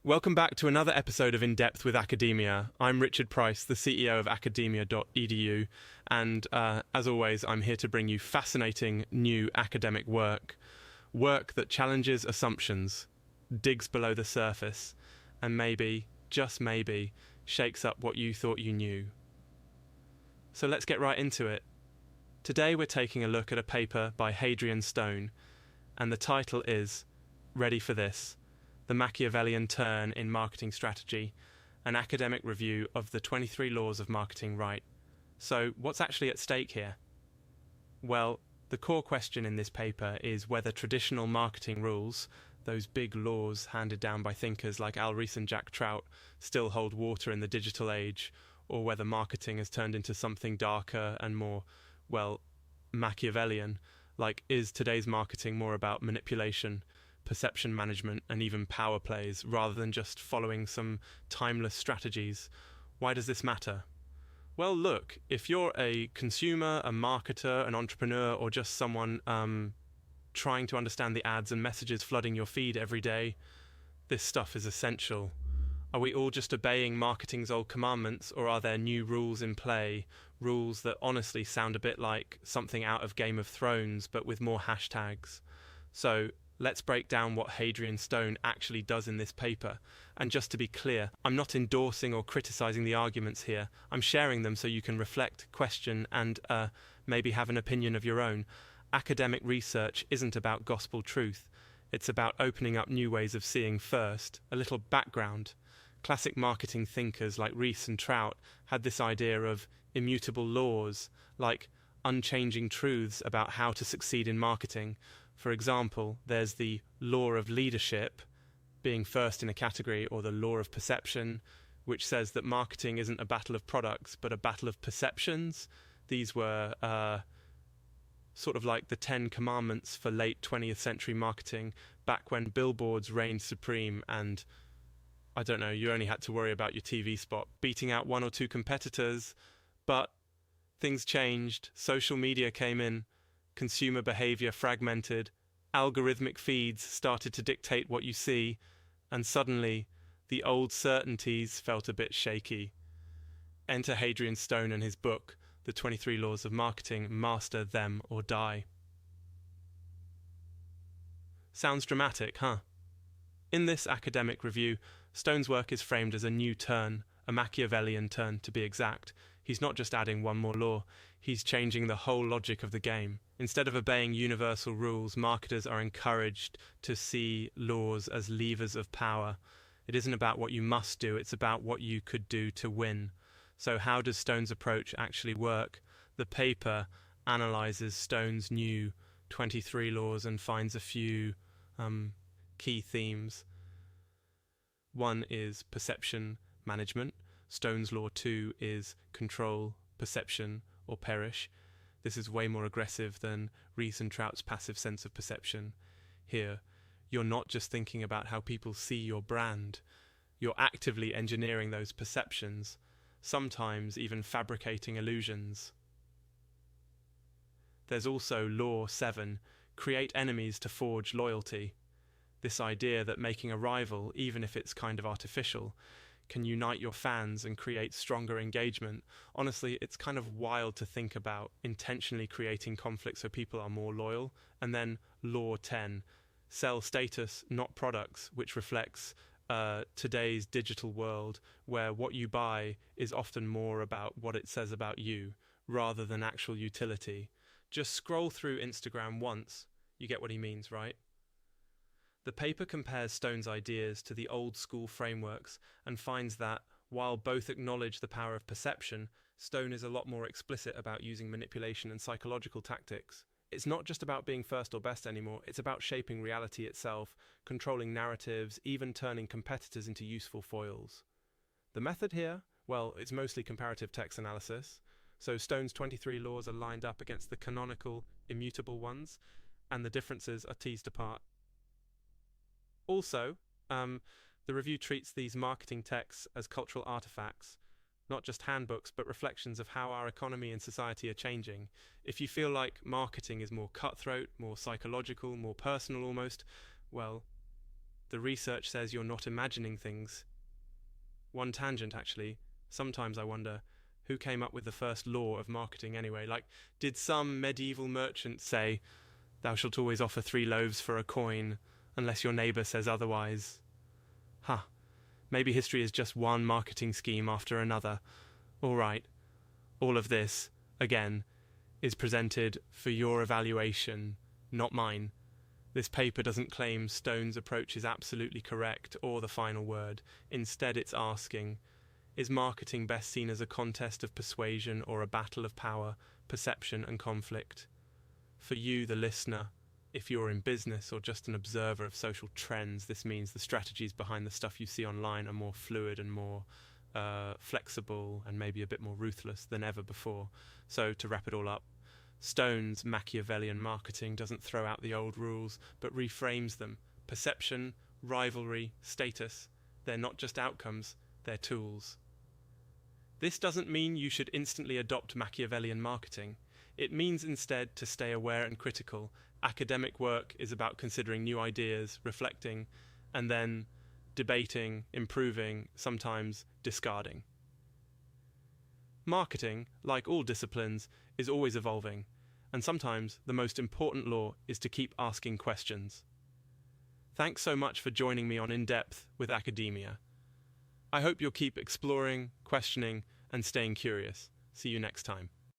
Welcome back to another episode of In Depth with Academia. I'm Richard Price, the CEO of academia.edu, and as always, I'm here to bring you fascinating new academic work that challenges assumptions, digs below the surface, and maybe, just maybe, shakes up what you thought you knew. So let's get right into it. Today we're taking a look at a paper by Hadrian Stone, and the title is, ready for this, The Machiavellian Turn in Marketing Strategy, an academic review of the 23 laws of marketing right. So, what's actually at stake here? Well, the core question in this paper is whether traditional marketing rules, those big laws handed down by thinkers like Al Ries and Jack Trout, still hold water in the digital age, or whether marketing has turned into something darker and more, well, Machiavellian, like is today's marketing more about manipulation, perception management, and even power plays, rather than just following some timeless strategies? Why does this matter? Well, look, if you're a consumer, a marketer, an entrepreneur, or just someone trying to understand the ads and messages flooding your feed every day, this stuff is essential. Are we all just obeying marketing's old commandments, or are there new rules in play? Rules that honestly sound a bit like something out of Game of Thrones, but with more hashtags. So, let's break down what Hadrian Stone actually does in this paper. And just to be clear, I'm not endorsing or criticizing the arguments here. I'm sharing them so you can reflect, question, and maybe have an opinion of your own. Academic research isn't about gospel truth. It's about opening up new ways of seeing first. A little background. Classic marketing thinkers like Ries and Trout had this idea of immutable laws, like unchanging truths about how to succeed in marketing. For example, there's the law of leadership, being first in a category, or the law of perception, which says that marketing isn't a battle of products, but a battle of perceptions. These were sort of like the 10 commandments for late 20th century marketing, back when billboards reigned supreme and, I don't know, you only had to worry about your TV spot beating out one or two competitors. But things changed, social media came in, consumer behavior fragmented, algorithmic feeds started to dictate what you see, and suddenly the old certainties felt a bit shaky. Enter Hadrian Stone and his book, The 23 Laws of Marketing, Master Them or Die. Sounds dramatic, huh? In this academic review, Stone's work is framed as a new turn, a Machiavellian turn to be exact. He's not just adding one more law, he's changing the whole logic of the game. Instead of obeying universal rules, marketers are encouraged to see laws as levers of power. It isn't about what you must do, it's about what you could do to win. So how does Stone's approach actually work? The paper analyzes Stone's new 23 laws and finds a few key themes. One is perception management. Stone's law 2 is control, perception, or perish. This is way more aggressive than Ries and Trout's passive sense of perception. Here, you're not just thinking about how people see your brand. You're actively engineering those perceptions, sometimes even fabricating illusions. There's also Law 7, create enemies to forge loyalty. This idea that making a rival, even if it's kind of artificial, can unite your fans and create stronger engagement. Honestly, it's kind of wild to think about intentionally creating conflict so people are more loyal. And then Law 10, sell status, not products, which reflects today's digital world where what you buy is often more about what it says about you rather than actual utility. Just scroll through Instagram once, you get what he means, right? The paper compares Stone's ideas to the old school frameworks and finds that, while both acknowledge the power of perception, Stone is a lot more explicit about using manipulation and psychological tactics. It's not just about being first or best anymore, it's about shaping reality itself, controlling narratives, even turning competitors into useful foils. The method here? Well, it's mostly comparative text analysis. So Stone's 23 laws are lined up against the canonical, immutable ones, and the differences are teased apart. Also, the review treats these marketing texts as cultural artifacts, not just handbooks, but reflections of how our economy and society are changing. If you feel like marketing is more cutthroat, more psychological, more personal almost, well, The research says you're not imagining things. One tangent, actually. Sometimes I wonder, who came up with the first law of marketing anyway? Like, did some medieval merchant say, "Thou shalt always offer 3 loaves for a coin, unless your neighbour says otherwise"? Maybe history is just one marketing scheme after another. All right, all of this, again, is presented for your evaluation, not mine. This paper doesn't claim Stone's approach is absolutely correct or the final word. Instead, it's asking, is marketing best seen as a contest of persuasion or a battle of power, perception and conflict? For you, the listener, if you're in business or just an observer of social trends, this means the strategies behind the stuff you see online are more fluid and more flexible and maybe a bit more ruthless than ever before. So, to wrap it all up, Stone's Machiavellian marketing doesn't throw out the old rules, but reframes them. Perception, rivalry, status, they're not just outcomes, they're tools. This doesn't mean you should instantly adopt Machiavellian marketing. It means instead to stay aware and critical. Academic work is about considering new ideas, reflecting, and then debating, improving, sometimes discarding. Marketing, like all disciplines, is always evolving, and sometimes the most important law is to keep asking questions. Thanks so much for joining me on In Depth with Academia. I hope you'll keep exploring, questioning, and staying curious. See you next time.